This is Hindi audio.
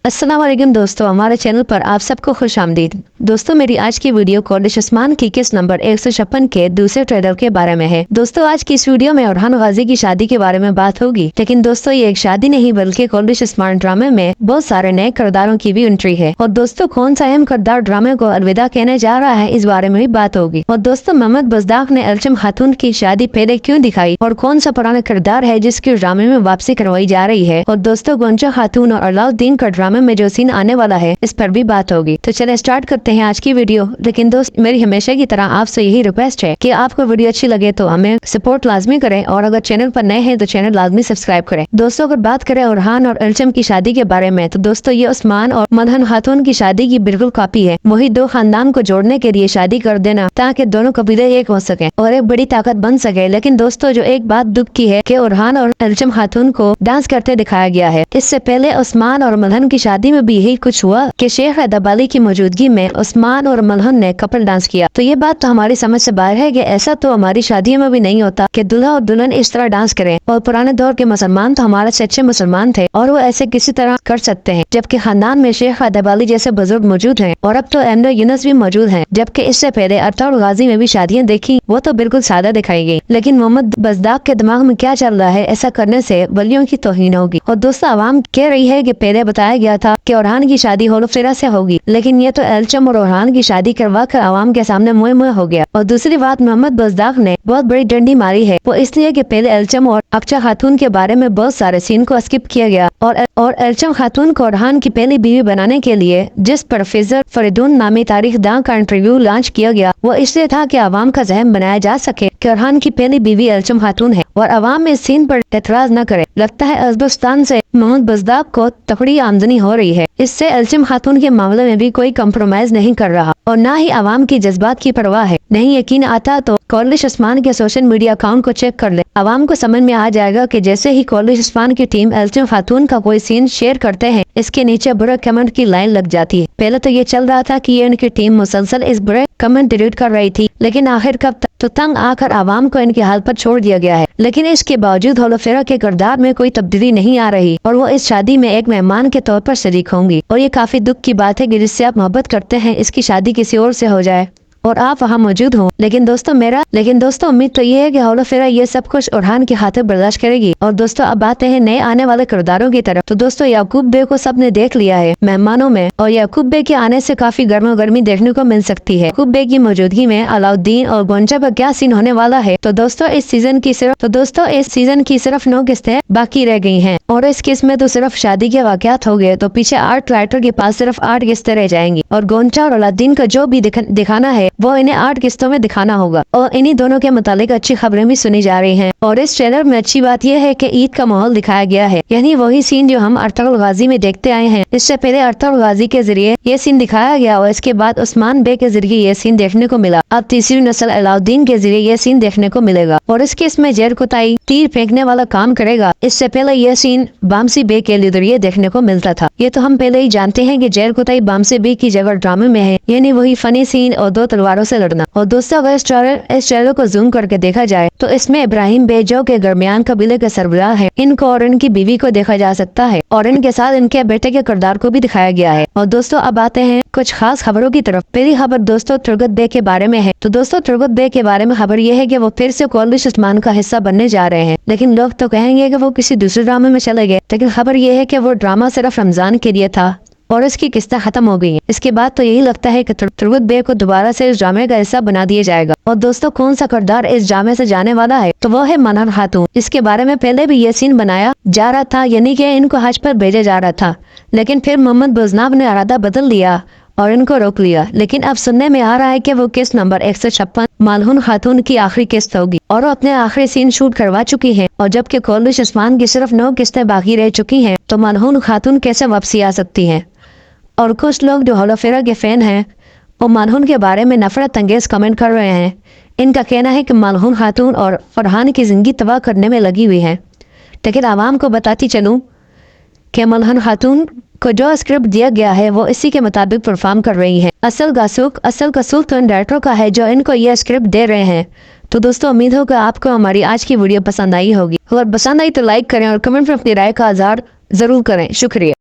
अस्सलाम वालेकुम दोस्तों, हमारे चैनल पर आप सबको खुश आमदीद। दोस्तों, मेरी आज की वीडियो कॉलिश उस्मान की किस नंबर 156 के दूसरे ट्रेलर के बारे में है। दोस्तों, आज की इस वीडियो में अरहान गाजी की शादी के बारे में बात होगी। लेकिन दोस्तों, ये एक शादी नहीं बल्कि कॉलिश उस्मान ड्रामे में बहुत सारे नए किरदारों की भी एंट्री है। और दोस्तों, कौन सा अहम किरदार ड्रामे को अलविदा कहने जा रहा है, इस बारे में भी बात होगी। और दोस्तों, मोहम्मद बज़दाक ने एल्चम खातून की शादी पहले क्यों दिखाई और कौन सा पुराना किरदार है जिसकी ड्रामे में वापसी करवाई जा रही है। और दोस्तों, गोंचा खातून और अलाउद्दीन का ड्रामे में जो सीन आने वाला है, इस पर भी बात होगी। तो चले स्टार्ट करते हैं आज की वीडियो। लेकिन दोस्त, मेरी हमेशा की तरह आपसे यही रिक्वेस्ट है कि आपको वीडियो अच्छी लगे तो हमें सपोर्ट लाजमी करें, और अगर चैनल पर नए हैं तो चैनल लाजमी सब्सक्राइब करें। दोस्तों, अगर बात करें अरहान और एल्चम की शादी के बारे में, तो दोस्तों, ये उस्मान और मदहन खातून की शादी की बिल्कुल कॉपी है। वही दो खानदान को जोड़ने के लिए शादी कर देना ताकि दोनों कबीले एक हो सके और एक बड़ी ताकत बन सके। लेकिन दोस्तों, जो एक बात दुख की है कि अरहान और एल्चम खातून को डांस करते दिखाया गया है। इससे पहले उस्मान और मदहन की शादी में भी यही कुछ हुआ कि शेख हैदर की मौजूदगी में उस्मान और मदहन ने कपल डांस किया। तो ये बात तो हमारी समझ से बाहर है कि ऐसा तो हमारी शादियों में भी नहीं होता कि दूल्हा और दुल्हन इस तरह डांस करें। और पुराने दौर के मुसलमान तो हमारे सच्चे मुसलमान थे और वो ऐसे किसी तरह कर सकते हैं, जबकि खानदान में शेख हैदर जैसे बुजुर्ग मौजूद हैं। और अब तो एमनो यूनुस भी मौजूद हैं, जबकि इससे पहले अरतार गाजी में भी शादियां देखी, वो तो बिल्कुल सादा दिखाई गई। लेकिन मोहम्मद बज़दाक के दिमाग में क्या चल रहा है, ऐसा करने से वलियों की तौहीन होगी। और दोस्तों, आवाम कह रही है कि पहले बताया गया था कि अरहान की शादी होलोफेरा से होगी, लेकिन ये तो एल्चम और अरहान की शादी करवा कर आवाम के सामने मुँह मुँह हो गया। और दूसरी बात, मोहम्मद बज़दाक ने बहुत बड़ी डंडी मारी है, वो इसलिए कि पहले एल्चम और अक्चा खातून के बारे में बहुत सारे सीन को स्किप किया गया और एल्चम खातून को अरहान की पहली बीवी बनाने के लिए जिस प्रोफेसर फरीदून नामी तारीखदान का इंटरव्यू लॉन्च किया गया, वो इसलिए था कि आवाम का ज़हन बनाया जा सके कि अरहान की पहली बीवी एल्चम खातून है और आवाम इस सीन पर एतराज न करे। लगता है अज़बस्तान से मोहम्मद बज़दाक को तगड़ी आमदनी हो रही है। इससे एल्चम खातून के मामले में भी कोई कम्प्रोमाइज नहीं कर रहा और न ही आवाम की जज्बात की परवाह है। नहीं यकीन आता तो कॉलिश उस्मान के सोशल मीडिया अकाउंट को चेक कर ले। आवाम को समझ में आ जाएगा कि जैसे ही कॉलिश उस्मान की टीम एल्चम खातून का कोई सीन शेयर करते हैं, इसके नीचे बुरे कमेंट की लाइन लग जाती है। पहले तो ये चल रहा था कि ये इनकी टीम मुसलसल इस बुरे कमेंट डिलीट कर रही थी, लेकिन आखिर कब तो तंग आकर आवाम को इनके हाल पर छोड़ दिया गया है। लेकिन इसके बावजूद होलोफेरा के किरदार में कोई तब्दीली नहीं आ रही और वो इस शादी में एक मेहमान के तौर पर शरीक होंगी। और ये काफी दुख की बात है कि जिससे आप मोहब्बत करते हैं, इसकी शादी किसी और से हो जाए और आप वहाँ मौजूद हो। लेकिन दोस्तों उम्मीद तो ये है कि होलोफेरा ये सब कुछ अरहान की खातिर बर्दाश्त करेगी। और दोस्तों, अब आते हैं नए आने वाले किरदारों की तरफ। तो दोस्तों, याकूब बे को सबने देख लिया है मेहमानों में, और याकूब बे के आने से काफी गर्मा गर्मी देखने को मिल सकती है। याकूब बे की मौजूदगी में अलाउद्दीन और गोंचा पर क्या सीन होने वाला है। तो दोस्तों, इस सीजन की सिर्फ 9 किस्तें बाकी रह गई हैं और इस किस्त में तो सिर्फ शादी के वाकयात हो गए, तो पीछे आर्ट राइटर के पास सिर्फ 8 किस्तें रह जाएंगी और गोंचा और अलाउद्दीन का जो भी दिखाना है वो इन्हें 8 किस्तों में दिखाना होगा। और इन्हीं दोनों के मुतालिक अच्छी खबरें भी सुनी जा रही हैं। और इस ट्रेलर में अच्छी बात यह है कि ईद का माहौल दिखाया गया है, यानी वही सीन जो हम अरतार गाजी में देखते आए हैं। इससे पहले अरतार गाजी के जरिए ये सीन दिखाया गया और इसके बाद उस्मान बे के जरिए ये सीन देखने को मिला। अब तीसरी नस्ल अलाउद्दीन के जरिए ये सीन देखने को मिलेगा और इस केस में जैर कुताई तीर फेंकने वाला काम करेगा। इससे पहले यह सीन बामसी बे के जरिए देखने को मिलता था। ये तो हम पहले ही जानते हैं कि जैर कुताई बामसी बे की जगह ड्रामे में है, यानी वही फनी सीन और 2 तलवारों से लड़ना। और दोस्तों, अगर इस ट्रेलर को जूम करके देखा जाए तो इसमें इब्राहिम बे जो के दरमियान कबीले के सरबराह है, इनको और इनकी बीवी को देखा जा सकता है और इनके साथ इनके बेटे के किरदार को भी दिखाया गया है। और दोस्तों, अब आते हैं कुछ खास खबरों की तरफ। पहली खबर दोस्तों तुर्गत बे के बारे में है। तो दोस्तों, तुर्गत बे के बारे में खबर ये है कि वो फिर से कॉलिश उस्मान का हिस्सा बनने जा रहे हैं। लेकिन लोग तो कहेंगे कि वो किसी दूसरे ड्रामे में चले गए, लेकिन खबर ये है कि वो ड्रामा सिर्फ रमजान के लिए था और इसकी किस्तें खत्म हो गई हैं। इसके बाद तो यही लगता है कि तुर्गत बे को दोबारा से इस ड्रामे का हिस्सा बना दिया जाएगा। और दोस्तों, कौन सा किरदार इस ड्रामे से जाने वाला है, तो वो है मदहन खातून। इसके बारे में पहले भी ये सीन बनाया जा रहा था, यानी कि इनको हज पर भेजा जा रहा था, लेकिन फिर मोहम्मद बज़दाक ने इरादा बदल लिया और इनको रोक लिया। लेकिन अब सुनने में आ रहा है कि वो किस्त नंबर 156 मदहन खातून की आखिरी किस्त होगी और वो अपने आखिरी सीन शूट करवा चुकी है। और जबकि कॉलिश उस्मान की सिर्फ 9 किस्तें बाकी रह चुकी हैं, तो मदहन खातून कैसे वापसी आ सकती है। और कुछ लोग जो होलोफेरा के फैन हैं वो मदहन के बारे में नफरत अंगेज कमेंट कर रहे हैं। इनका कहना है कि मदहन खातून और फरहान की जिंदगी तबाह करने में लगी हुई है। लेकिन आवाम को बताती चलूँ कि मदहन खातून को जो स्क्रिप्ट दिया गया है वो इसी के मुताबिक परफॉर्म कर रही है। असल कसूर तो इन डायरेक्टर का है जो इनको यह स्क्रिप्ट दे रहे हैं। तो दोस्तों, उम्मीद हो कि आपको हमारी आज की वीडियो पसंद आई होगी। अगर पसंद आई तो लाइक करें और कमेंट में अपनी राय का इज़हार जरूर करें। शुक्रिया।